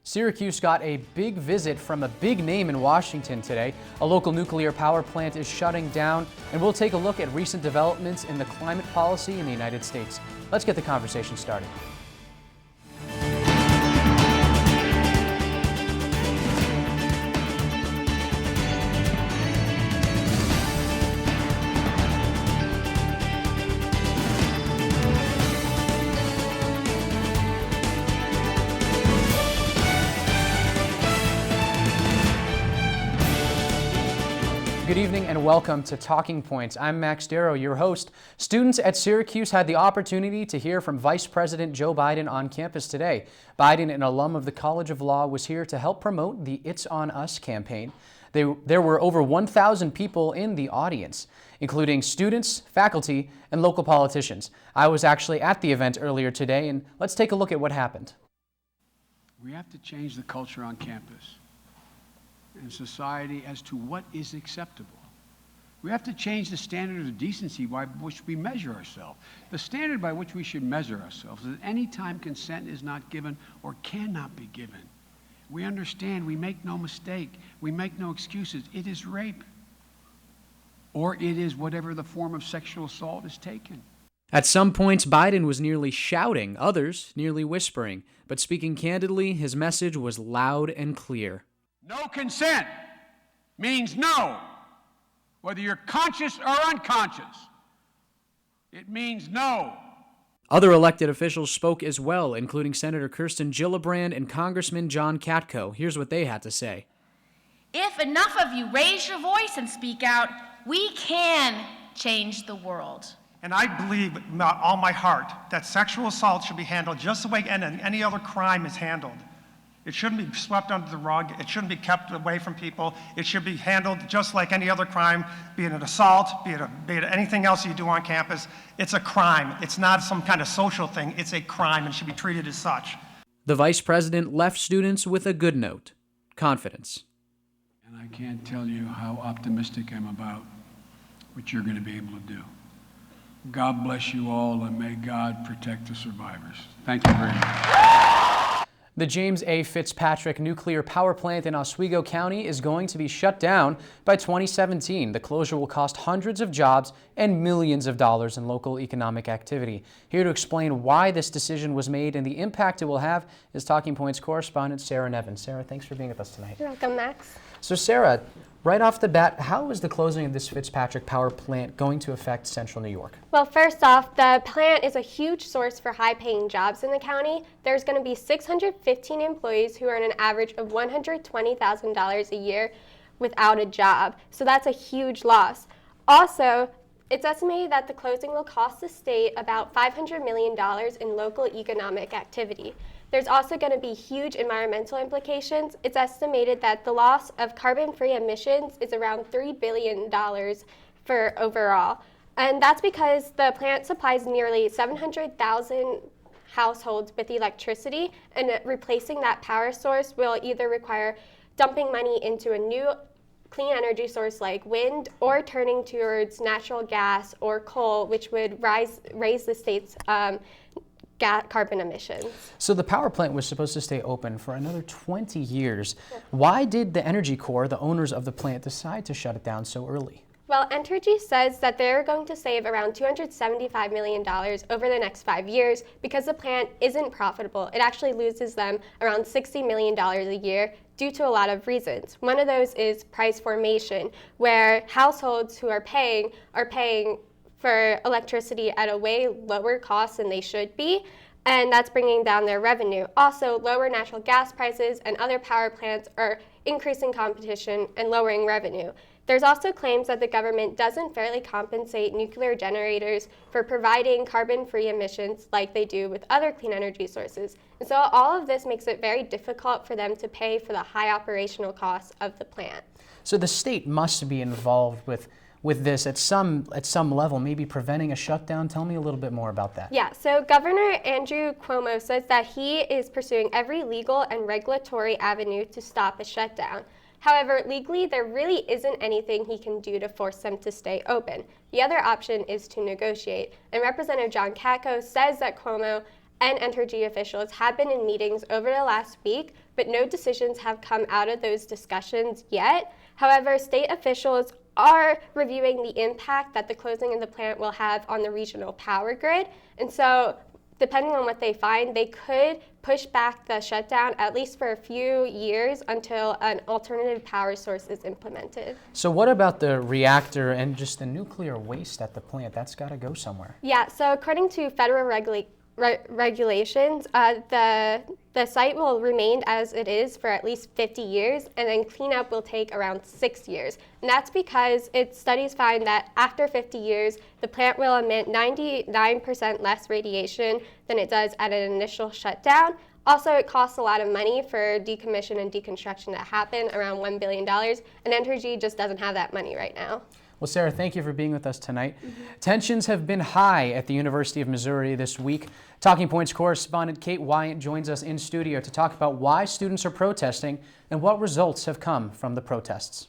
Syracuse got a big visit from a big name in Washington today. A local nuclear power plant is shutting down, and we'll take a look at recent developments in the climate policy in the United States. Let's get the conversation started. Good evening and welcome to Talking Points. I'm Max Darrow, your host. Students at Syracuse had the opportunity to hear from Vice President Joe Biden on campus today. Biden, an alum of the College of Law, was here to help promote the It's On Us campaign. There were over 1,000 people in the audience, including students, faculty, and local politicians. I was actually at the event earlier today, and let's take a look at what happened. We have to change the culture on campus and society as to what is acceptable. We have to change the standard of decency by which we measure ourselves. The standard by which we should measure ourselves is that any time consent is not given or cannot be given, we understand, we make no mistake, we make no excuses. It is rape, or it is whatever the form of sexual assault is taken. At some points, Biden was nearly shouting, others nearly whispering, but speaking candidly, his message was loud and clear. No consent means no, whether you're conscious or unconscious. It means no. Other elected officials spoke as well, including Senator Kirsten Gillibrand and Congressman John Katko. Here's what they had to say. If enough of you raise your voice and speak out, we can change the world. And I believe with all my heart that sexual assault should be handled just the way any other crime is handled. It shouldn't be swept under the rug. It shouldn't be kept away from people. It should be handled just like any other crime, be it an assault, be it anything else you do on campus. It's a crime. It's not some kind of social thing. It's a crime and should be treated as such. The vice president left students with a good note: confidence. And I can't tell you how optimistic I'm about what you're going to be able to do. God bless you all, and may God protect the survivors. Thank you very much. The James A. Fitzpatrick nuclear power plant in Oswego County is going to be shut down by 2017. The closure will cost hundreds of jobs and millions of dollars in local economic activity. Here to explain why this decision was made and the impact it will have is Talking Points correspondent Sarah Nevin. Sarah, thanks for being with us tonight. You're welcome, Max. So Sarah, right off the bat, how is the closing of this Fitzpatrick power plant going to affect Central New York? Well, first off, the plant is a huge source for high-paying jobs in the county. There's going to be 615 employees who earn an average of $120,000 a year without a job. So that's a huge loss. Also, it's estimated that the closing will cost the state about $500 million in local economic activity. There's also going to be huge environmental implications. It's estimated that the loss of carbon-free emissions is around $3 billion for overall. And that's because the plant supplies nearly 700,000 households with electricity, and replacing that power source will either require dumping money into a new clean energy source like wind, or turning towards natural gas or coal, which would raise the state's carbon emissions. So the power plant was supposed to stay open for another 20 years. Yeah. Why did the Energy Corps, the owners of the plant, decide to shut it down so early? Well, Entergy says that they're going to save around $275 million over the next 5 years because the plant isn't profitable. It actually loses them around $60 million a year due to a lot of reasons. One of those is price formation, where households who are paying for electricity at a way lower cost than they should be, and that's bringing down their revenue. Also, lower natural gas prices and other power plants are increasing competition and lowering revenue. There's also claims that the government doesn't fairly compensate nuclear generators for providing carbon-free emissions like they do with other clean energy sources. And so all of this makes it very difficult for them to pay for the high operational costs of the plant. So the state must be involved with this at some level, maybe preventing a shutdown. Tell me a little bit more about that. Yeah, so Governor Andrew Cuomo says that he is pursuing every legal and regulatory avenue to stop a shutdown. However, legally, there really isn't anything he can do to force them to stay open. The other option is to negotiate. And Representative John Katko says that Cuomo and Entergy officials have been in meetings over the last week, but no decisions have come out of those discussions yet. However, state officials are reviewing the impact that the closing of the plant will have on the regional power grid. And so, depending on what they find, they could push back the shutdown at least for a few years until an alternative power source is implemented. So what about the reactor and just the nuclear waste at the plant? That's got to go somewhere. Yeah, so according to federal regulations, the site will remain as it is for at least 50 years, and then cleanup will take around 6 years. And that's because studies find that after 50 years, the plant will emit 99% less radiation than it does at an initial shutdown. Also, it costs a lot of money for decommission and deconstruction to happen, around $1 billion, and Entergy just doesn't have that money right now. Well, Sarah, thank you for being with us tonight. Tensions have been high at the University of Missouri this week. Talking Points correspondent Kate Wyatt joins us in studio to talk about why students are protesting and what results have come from the protests.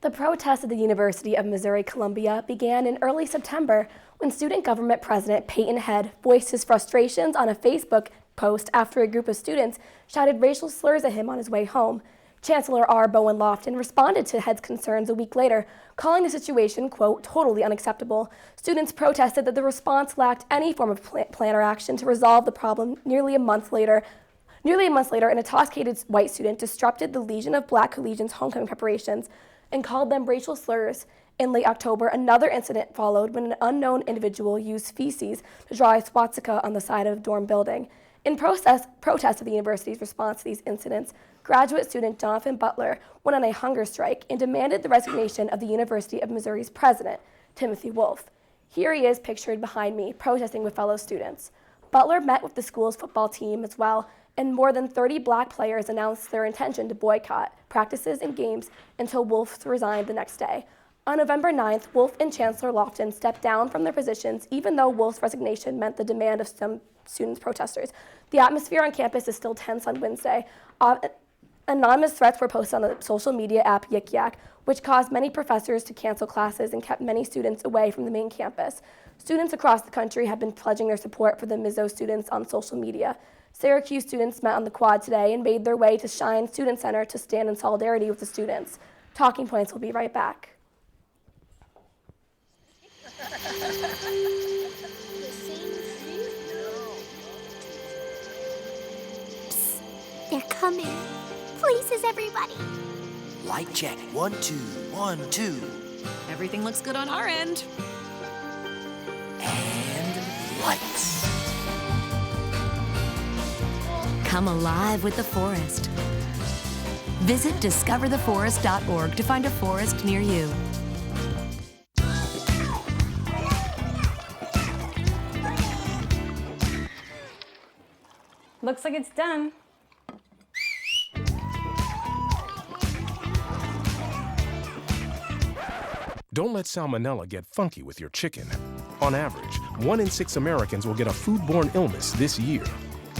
The protests at the University of Missouri-Columbia began in early September when student government president Peyton Head voiced his frustrations on a Facebook post after a group of students shouted racial slurs at him on his way home. Chancellor R. Bowen Lofton responded to Head's concerns a week later, calling the situation, quote, totally unacceptable. Students protested that the response lacked any form of plan or action to resolve the problem. Nearly a month later, an intoxicated white student disrupted the Legion of Black Collegians' homecoming preparations and called them racial slurs. In late October, another incident followed when an unknown individual used feces to draw a swastika on the side of a dorm building. In protest of the university's response to these incidents, graduate student Jonathan Butler went on a hunger strike and demanded the resignation of the University of Missouri's president, Timothy Wolf. Here he is pictured behind me, protesting with fellow students. Butler met with the school's football team as well, and more than 30 black players announced their intention to boycott practices and games until Wolf resigned the next day. On November 9th, Wolf and Chancellor Lofton stepped down from their positions, even though Wolf's resignation meant the demand of some students protesters. The atmosphere on campus is still tense on Wednesday. Anonymous threats were posted on the social media app Yik Yak, which caused many professors to cancel classes and kept many students away from the main campus. Students across the country have been pledging their support for the Mizzou students on social media. Syracuse students met on the quad today and made their way to Shine Student Center to stand in solidarity with the students. Talking Points will be right back. They're coming. Places, everybody. Light check. 1, 2, 1, 2. Everything looks good on our end. And lights. Come alive with the forest. Visit discovertheforest.org to find a forest near you. Looks like it's done. Don't let salmonella get funky with your chicken. On average, 1 in 6 Americans will get a foodborne illness this year.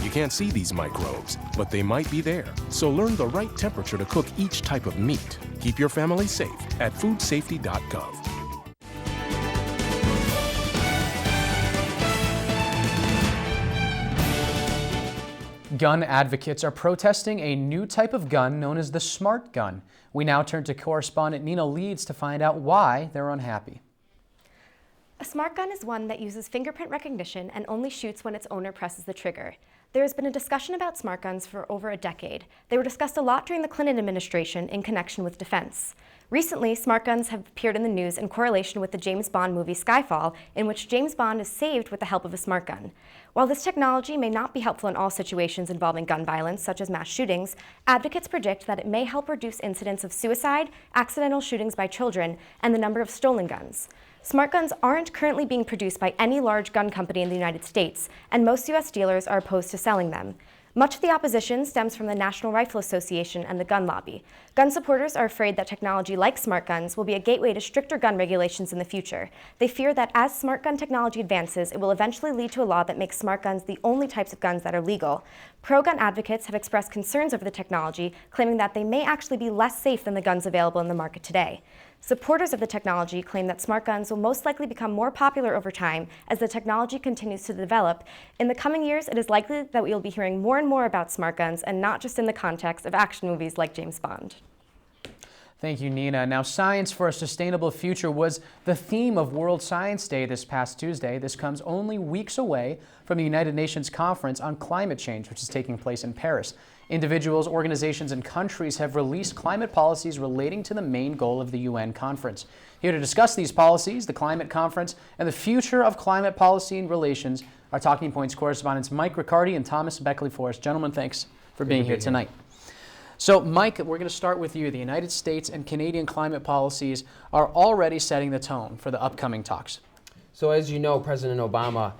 You can't see these microbes, but they might be there. So learn the right temperature to cook each type of meat. Keep your family safe at foodsafety.gov. Gun advocates are protesting a new type of gun known as the smart gun. We now turn to correspondent Nina Leeds to find out why they're unhappy. A smart gun is one that uses fingerprint recognition and only shoots when its owner presses the trigger. There has been a discussion about smart guns for over a decade. They were discussed a lot during the Clinton administration in connection with defense. Recently, smart guns have appeared in the news in correlation with the James Bond movie Skyfall, in which James Bond is saved with the help of a smart gun. While this technology may not be helpful in all situations involving gun violence, such as mass shootings, advocates predict that it may help reduce incidents of suicide, accidental shootings by children, and the number of stolen guns. Smart guns aren't currently being produced by any large gun company in the United States, and most U.S. dealers are opposed to selling them. Much of the opposition stems from the National Rifle Association and the gun lobby. Gun supporters are afraid that technology like smart guns will be a gateway to stricter gun regulations in the future. They fear that as smart gun technology advances, it will eventually lead to a law that makes smart guns the only types of guns that are legal. Pro-gun advocates have expressed concerns over the technology, claiming that they may actually be less safe than the guns available in the market today. Supporters of the technology claim that smart guns will most likely become more popular over time as the technology continues to develop. In the coming years, it is likely that we will be hearing more and more about smart guns, and not just in the context of action movies like James Bond. Thank you, Nina. Now, Science for a Sustainable Future was the theme of World Science Day this past Tuesday. This comes only weeks away from the United Nations Conference on Climate Change, which is taking place in Paris. Individuals, organizations, and countries have released climate policies relating to the main goal of the UN conference. Here to discuss these policies, the climate conference, and the future of climate policy and relations, our Talking Points correspondents Mike Riccardi and Thomas Beckley-Forrest. Gentlemen, thanks for being here tonight. So, Mike, we're going to start with you. The United States and Canadian climate policies are already setting the tone for the upcoming talks. So, as you know, President Obama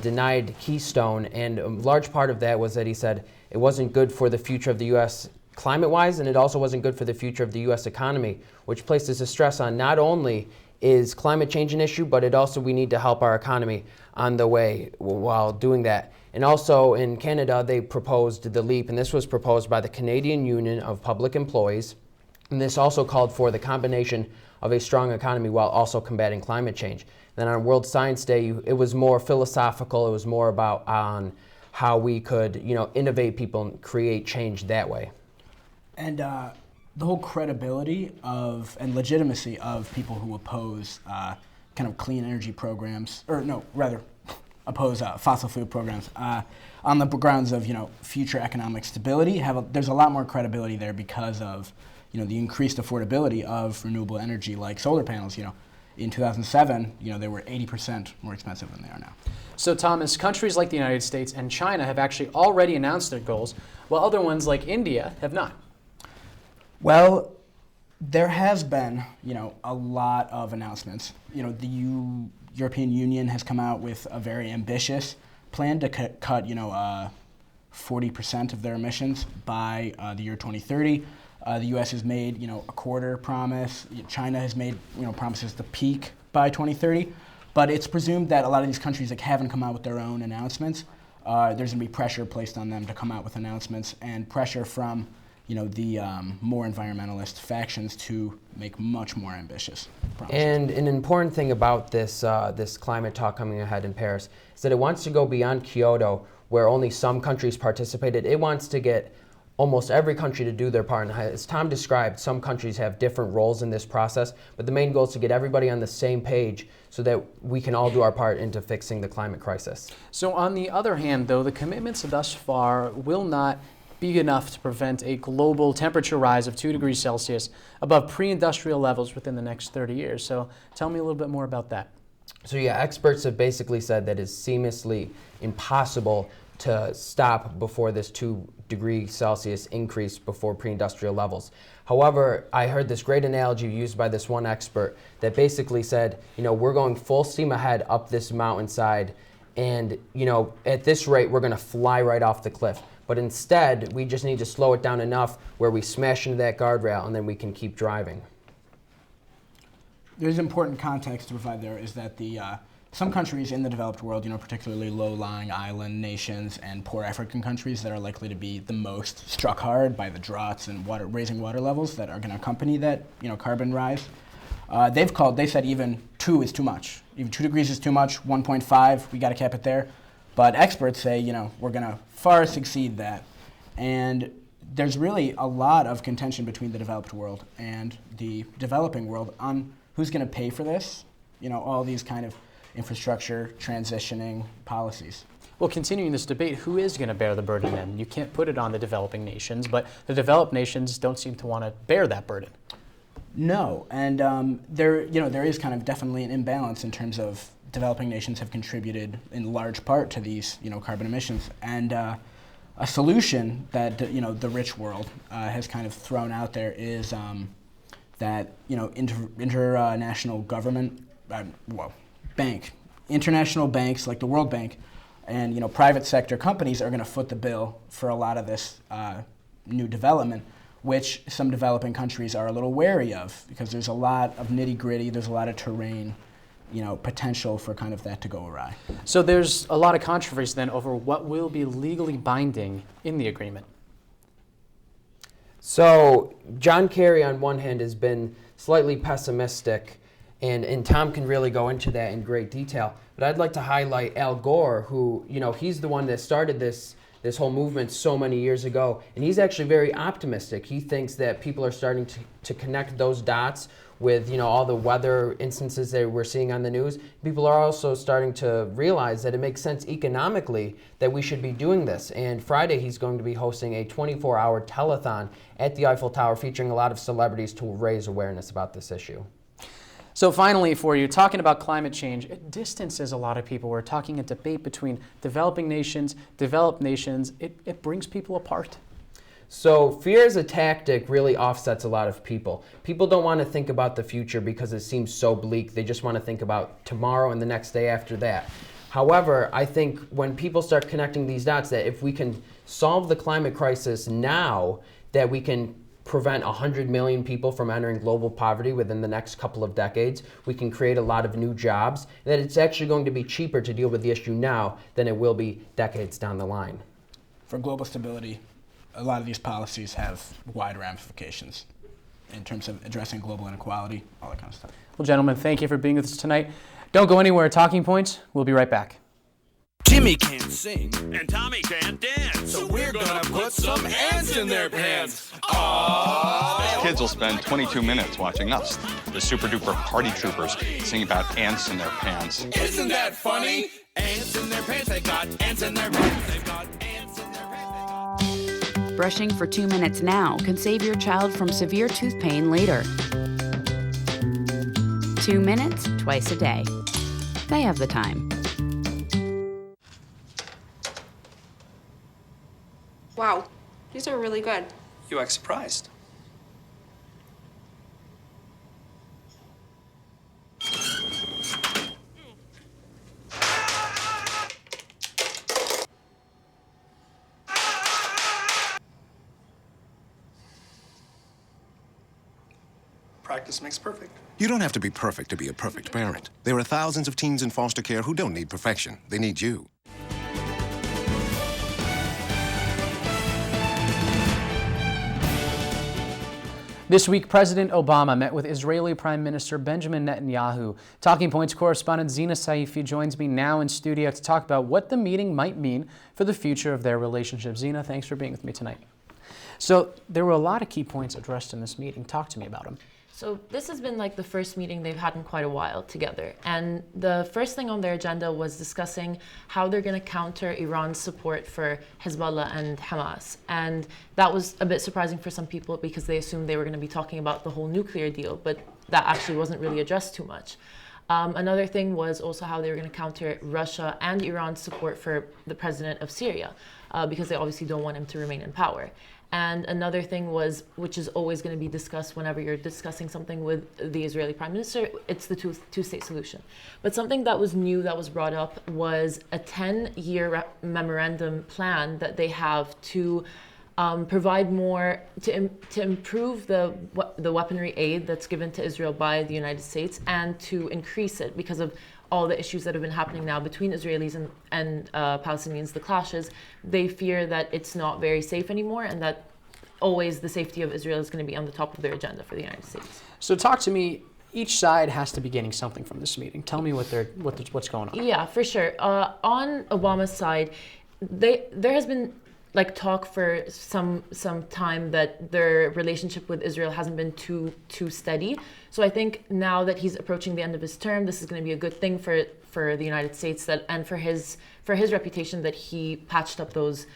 denied Keystone, and a large part of that was that he said it wasn't good for the future of the U.S. climate-wise, and it also wasn't good for the future of the U.S. economy, which places a stress on not only is climate change an issue, but it also we need to help our economy on the way while doing that. And also in Canada, they proposed the LEAP, and this was proposed by the Canadian Union of Public Employees. And this also called for the combination of a strong economy while also combating climate change. Then on World Science Day, it was more philosophical. It was more about on how we could, innovate people and create change that way. And the whole credibility of and legitimacy of people who oppose kind of clean energy programs, or no, rather oppose fossil fuel programs on the grounds of future economic stability. There's a lot more credibility there because of the increased affordability of renewable energy like solar panels. In 2007, they were 80% more expensive than they are now. So, Thomas, countries like the United States and China have actually already announced their goals, while other ones like India have not. Well, there has been, a lot of announcements. The European Union has come out with a very ambitious plan to cut 40% of their emissions by the year 2030. The U.S. has made, a quarter promise. China has made, promises to peak by 2030. But it's presumed that a lot of these countries that haven't come out with their own announcements, there's going to be pressure placed on them to come out with announcements, and pressure from the more environmentalist factions to make much more ambitious promises. And an important thing about this this climate talk coming ahead in Paris is that it wants to go beyond Kyoto, where only some countries participated. It wants to get almost every country to do their part. And as Tom described, some countries have different roles in this process, but the main goal is to get everybody on the same page so that we can all do our part into fixing the climate crisis. So on the other hand, though, the commitments thus far will not be enough to prevent a global temperature rise of 2 degrees Celsius above pre-industrial levels within the next 30 years. So tell me a little bit more about that. So yeah, experts have basically said that it's seamlessly impossible to stop before this 2 degrees Celsius increase before pre-industrial levels. However, I heard this great analogy used by this one expert that basically said, we're going full steam ahead up this mountainside, and at this rate we're going to fly right off the cliff. But instead, we just need to slow it down enough where we smash into that guardrail and then we can keep driving. There's important context to provide there is that some countries in the developed world, particularly low-lying island nations and poor African countries that are likely to be the most struck hard by the droughts and raising water levels that are going to accompany that, carbon rise. They said even 2 is too much. Even 2 degrees is too much, 1.5, we got to cap it there. But experts say, we're going to far exceed that. And there's really a lot of contention between the developed world and the developing world on who's going to pay for this, all these kind of infrastructure transitioning policies. Well, continuing this debate, who is going to bear the burden then? You can't put it on the developing nations, but the developed nations don't seem to want to bear that burden. No, and there is kind of definitely an imbalance in terms of developing nations have contributed in large part to these, carbon emissions, and a solution that the rich world has kind of thrown out there is that international government, international banks like the World Bank, and private sector companies are going to foot the bill for a lot of this new development, which some developing countries are a little wary of because there's a lot of nitty-gritty, there's a lot of terrain potential for kind of that to go awry. So there's a lot of controversy then over what will be legally binding in the agreement. So John Kerry, on one hand, has been slightly pessimistic, and Tom can really go into that in great detail. But I'd like to highlight Al Gore, who, he's the one that started this whole movement so many years ago, and he's actually very optimistic. He thinks that people are starting to connect those dots with all the weather instances that we're seeing on the news. People are also starting to realize that it makes sense economically that we should be doing this. And Friday he's going to be hosting a 24-hour telethon at the Eiffel Tower featuring a lot of celebrities to raise awareness about this issue. So finally for you, talking about climate change, it distances a lot of people. We're talking a debate between developing nations, developed nations. It brings people apart. So fear as a tactic really offsets a lot of people. People don't want to think about the future because it seems so bleak. They just want to think about tomorrow and the next day after that. However, I think when people start connecting these dots, that if we can solve the climate crisis now, that we can prevent 100 million people from entering global poverty within the next couple of decades. We can create a lot of new jobs, that it's actually going to be cheaper to deal with the issue now than it will be decades down the line. For global stability, a lot of these policies have wide ramifications in terms of addressing global inequality, all that kind of stuff. Well, gentlemen, thank you for being with us tonight. Don't go anywhere. Talking Points. We'll be right back. Jimmy can't sing, and Tommy can't dance, so we're gonna put some ants in their pants. Aww. Kids will spend 22 minutes watching us, the super duper party troopers, sing about ants in their pants. Isn't that funny? Ants in their pants, they got ants in their pants, they've got ants in their pants. Brushing for 2 minutes now can save your child from severe tooth pain later. 2 minutes, twice a day. They have the time. Wow, these are really good. You act surprised. Practice makes perfect. You don't have to be perfect to be a perfect parent. There are thousands of teens in foster care who don't need perfection. They need you. This week, President Obama met with Israeli Prime Minister Benjamin Netanyahu. Talking Points correspondent Zina Saifi joins me now in studio to talk about what the meeting might mean for the future of their relationship. Zina, thanks for being with me tonight. So there were a lot of key points addressed in this meeting. Talk to me about them. So this has been like the first meeting they've had in quite a while together. And the first thing on their agenda was discussing how they're going to counter Iran's support for Hezbollah and Hamas. And that was a bit surprising for some people because they assumed they were going to be talking about the whole nuclear deal, but that actually wasn't really addressed too much. Another thing was also how they were going to counter Russia and Iran's support for the president of Syria, because they obviously don't want him to remain in power. And another thing was, which is always going to be discussed whenever you're discussing something with the Israeli Prime Minister, it's the two-state solution. But something that was new that was brought up was a 10-year memorandum plan that they have to provide more, to improve the weaponry aid that's given to Israel by the United States and to increase it because of all the issues that have been happening now between Israelis and Palestinians, the clashes. They fear that it's not very safe anymore and that always the safety of Israel is going to be on the top of their agenda for the United States. So talk to me, each side has to be getting something from this meeting. Tell me what's going on. Yeah, for sure. On Obama's side, there has been like talk for some time that their relationship with Israel hasn't been too steady. So I think now that he's approaching the end of his term, this is going to be a good thing for the United States and for his reputation that he patched up those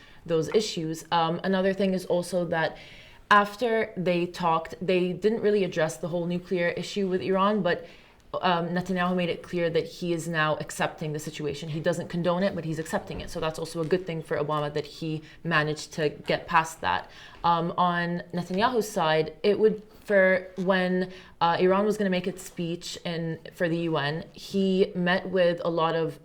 issues. Another thing is also that after they talked, they didn't really address the whole nuclear issue with Iran, but Netanyahu made it clear that he is now accepting the situation. He doesn't condone it, but he's accepting it. So that's also a good thing for Obama that he managed to get past that. On Netanyahu's side, it would for when Iran was going to make its speech for the UN, he met with a lot of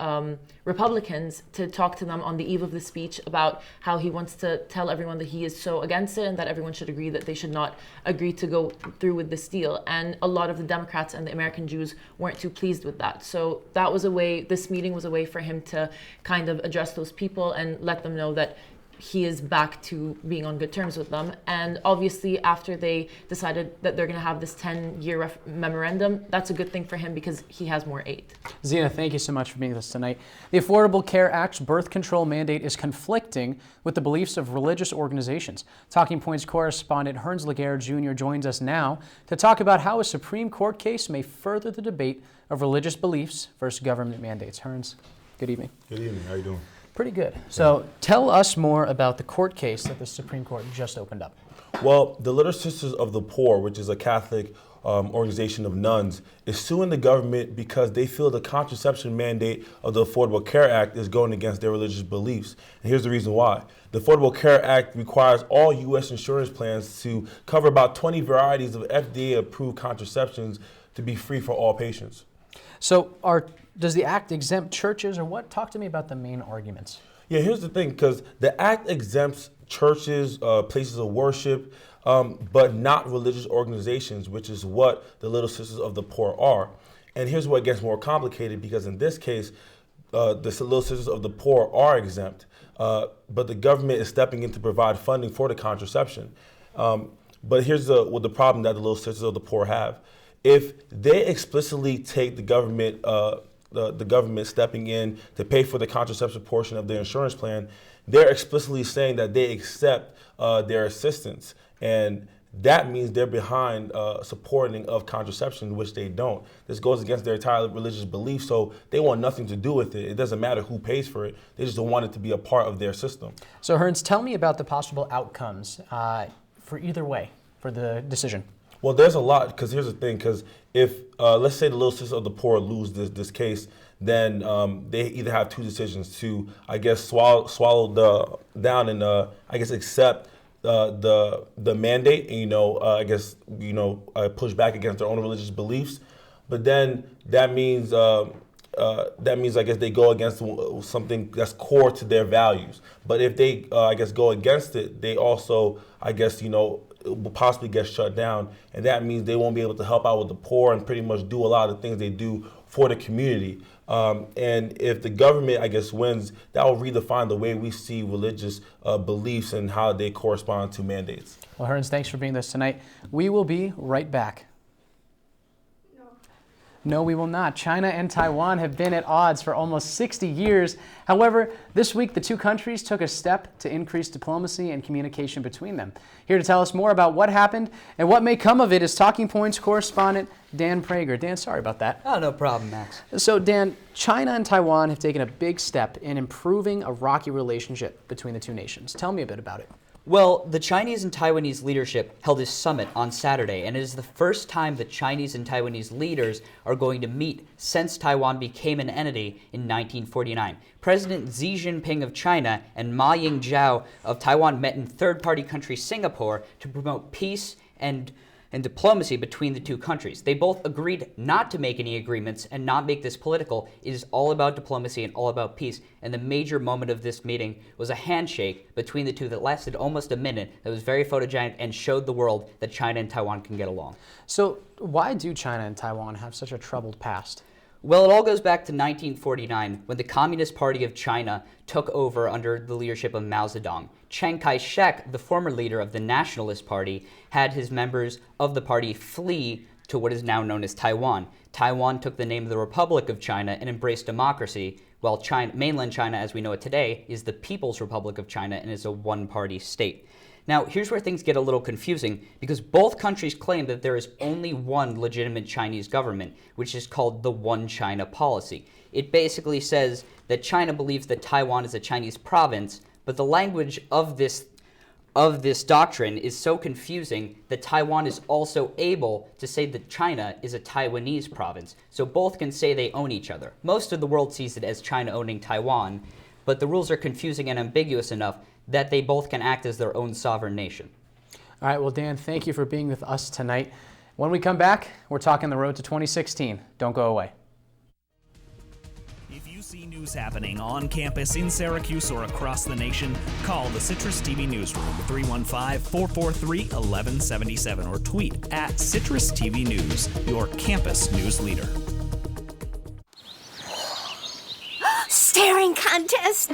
Republicans to talk to them on the eve of the speech about how he wants to tell everyone that he is so against it and that everyone should agree that they should not agree to go through with this deal. And a lot of the Democrats and the American Jews weren't too pleased with that. So that was a way, this meeting was a way for him to kind of address those people and let them know that he is back to being on good terms with them. And obviously after they decided that they're going to have this 10-year memorandum, that's a good thing for him because he has more aid. Zena, thank you so much for being with us tonight. The Affordable Care Act's birth control mandate is conflicting with the beliefs of religious organizations. Talking Points correspondent Hearns Laguerre Jr. joins us now to talk about how a Supreme Court case may further the debate of religious beliefs versus government mandates. Hearns, good evening. Good evening. How are you doing? Pretty good. So tell us more about the court case that the Supreme Court just opened up. Well, the Little Sisters of the Poor, which is a Catholic organization of nuns, is suing the government because they feel the contraception mandate of the Affordable Care Act is going against their religious beliefs. And here's the reason why. The Affordable Care Act requires all U.S. insurance plans to cover about 20 varieties of FDA-approved contraceptions to be free for all patients. So does the act exempt churches or what? Talk to me about the main arguments. Yeah, here's the thing, because the act exempts churches, places of worship, but not religious organizations, which is what the Little Sisters of the Poor are. And here's where it gets more complicated, because in this case, the Little Sisters of the Poor are exempt, but the government is stepping in to provide funding for the contraception. But here's the problem that the Little Sisters of the Poor have. If they explicitly take the government stepping in to pay for the contraception portion of their insurance plan, they're explicitly saying that they accept their assistance. And that means they're behind supporting of contraception, which they don't. This goes against their entire religious belief, so they want nothing to do with it. It doesn't matter who pays for it. They just don't want it to be a part of their system. So Hearns, tell me about the possible outcomes for either way for the decision. Well, there's a lot, because here's the thing, because if, let's say the Little Sisters of the Poor lose this case, then they either have two decisions to, I guess, swallow down and, I guess, accept the mandate and, push back against their own religious beliefs. But then that means, I guess, they go against something that's core to their values. But if they, go against it, they also, will possibly get shut down, and that means they won't be able to help out with the poor and pretty much do a lot of the things they do for the community. And if the government, wins, that will redefine the way we see religious beliefs and how they correspond to mandates. Well, Hearns, thanks for being with us tonight. We will be right back. No, we will not. China and Taiwan have been at odds for almost 60 years. However, this week the two countries took a step to increase diplomacy and communication between them. Here to tell us more about what happened and what may come of it is Talking Points correspondent Dan Prager. Dan, sorry about that. Oh, no problem, Max. So, Dan, China and Taiwan have taken a big step in improving a rocky relationship between the two nations. Tell me a bit about it. Well, the Chinese and Taiwanese leadership held a summit on Saturday, and it is the first time the Chinese and Taiwanese leaders are going to meet since Taiwan became an entity in 1949. President Xi Jinping of China and Ma Ying-jeou of Taiwan met in third-party country Singapore to promote peace and diplomacy between the two countries. They both agreed not to make any agreements and not make this political. It is all about diplomacy and all about peace. And the major moment of this meeting was a handshake between the two that lasted almost a minute, that was very photogenic and showed the world that China and Taiwan can get along. So why do China and Taiwan have such a troubled past? Well, it all goes back to 1949, when the Communist Party of China took over under the leadership of Mao Zedong. Chiang Kai-shek, the former leader of the Nationalist Party, had his members of the party flee to what is now known as Taiwan. Taiwan took the name of the Republic of China and embraced democracy, while mainland China, as we know it today, is the People's Republic of China and is a one-party state. Now, here's where things get a little confusing, because both countries claim that there is only one legitimate Chinese government, which is called the One China policy. It basically says that China believes that Taiwan is a Chinese province, but the language of this doctrine is so confusing that Taiwan is also able to say that China is a Taiwanese province. So both can say they own each other. Most of the world sees it as China owning Taiwan, but the rules are confusing and ambiguous enough that they both can act as their own sovereign nation. All right, well, Dan, thank you for being with us tonight. When we come back, we're talking the road to 2016. Don't go away. If you see news happening on campus in Syracuse or across the nation, call the Citrus TV Newsroom at 315-443-1177 or tweet at Citrus TV News, your campus news leader. Staring contest!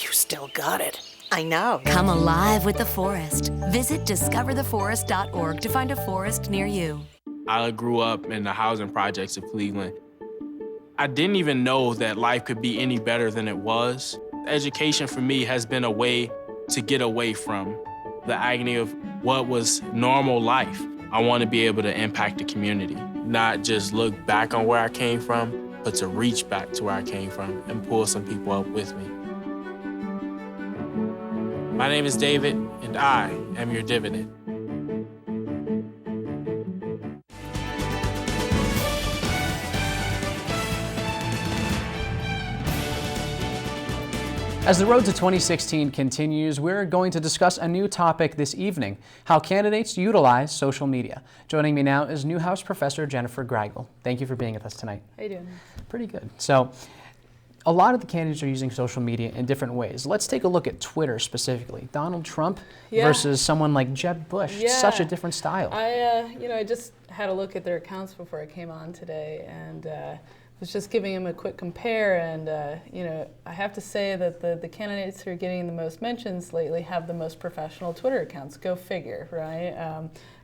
You still got it. I know. Come alive with the forest. Visit discovertheforest.org to find a forest near you. I grew up in the housing projects of Cleveland. I didn't even know that life could be any better than it was. Education for me has been a way to get away from the agony of what was normal life. I want to be able to impact the community, not just look back on where I came from, but to reach back to where I came from and pull some people up with me. My name is David, and I am your dividend. As the road to 2016 continues, we're going to discuss a new topic this evening, how candidates utilize social media. Joining me now is Newhouse professor Jennifer Greigel. Thank you for being with us tonight. How you doing? Pretty good. So, a lot of the candidates are using social media in different ways. Let's take a look at Twitter specifically. Donald Trump versus someone like Jeb Bush. Yeah. Such a different style. I just had a look at their accounts before I came on today, and was just giving him a quick compare, and I have to say that the candidates who are getting the most mentions lately have the most professional Twitter accounts. Go figure, right?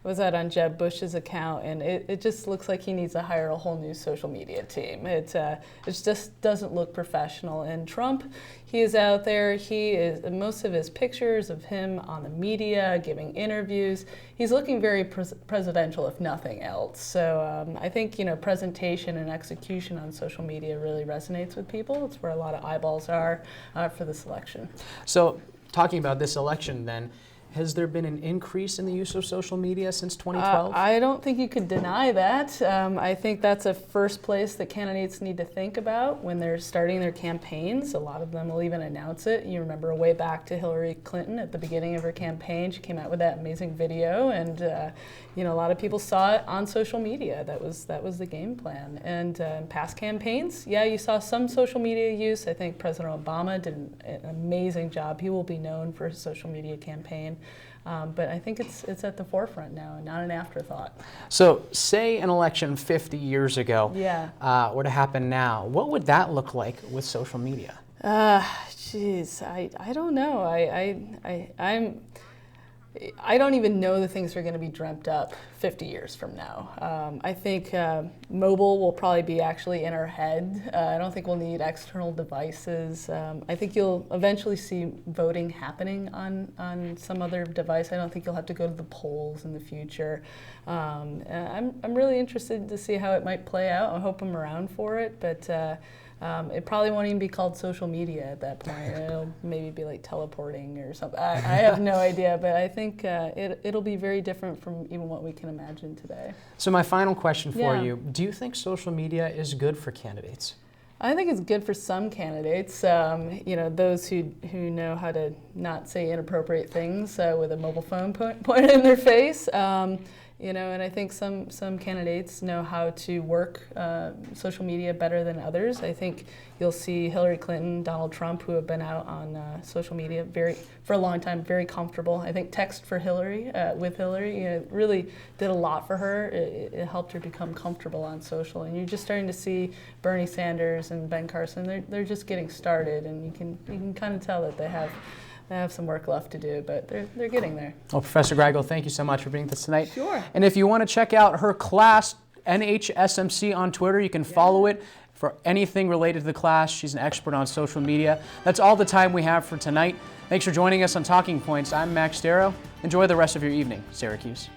I was out on Jeb Bush's account, and it just looks like he needs to hire a whole new social media team. It just doesn't look professional. And Trump, he is out there. He is, most of his pictures of him on the media, giving interviews, he's looking very presidential, if nothing else. So I think, presentation and execution on social media really resonates with people. It's where a lot of eyeballs are for this election. So talking about this election then, has there been an increase in the use of social media since 2012? I don't think you could deny that. I think that's a first place that candidates need to think about when they're starting their campaigns. A lot of them will even announce it. You remember way back to Hillary Clinton at the beginning of her campaign. She came out with that amazing video, and a lot of people saw it on social media. That was the game plan. And in past campaigns, you saw some social media use. I think President Obama did an amazing job. He will be known for his social media campaign. But I think it's at the forefront now and not an afterthought. So say an election 50 years ago were to happen now, what would that look like with social media? Geez, I don't know. I don't even know the things that are going to be dreamt up 50 years from now. I think mobile will probably be actually in our head. I don't think we'll need external devices. I think you'll eventually see voting happening on some other device. I don't think you'll have to go to the polls in the future. I'm really interested to see how it might play out. I hope I'm around for it, but it probably won't even be called social media at that point. It'll maybe be like teleporting or something. I have no idea, but I think it'll be very different from even what we can imagine today. So my final question for you, do you think social media is good for candidates? I think it's good for some candidates, those who know how to not say inappropriate things with a mobile phone pointed in their face. And I think some candidates know how to work social media better than others. I think you'll see Hillary Clinton, Donald Trump, who have been out on social media for a long time, very comfortable. I think Text for Hillary, with Hillary, really did a lot for her. It helped her become comfortable on social. And you're just starting to see Bernie Sanders and Ben Carson. They're just getting started, and you can kind of tell that they have some work left to do, but they're getting there. Well, Professor Greigel, thank you so much for being with us tonight. Sure. And if you want to check out her class, NHSMC on Twitter, you can follow it for anything related to the class. She's an expert on social media. That's all the time we have for tonight. Thanks for joining us on Talking Points. I'm Max Darrow. Enjoy the rest of your evening, Syracuse.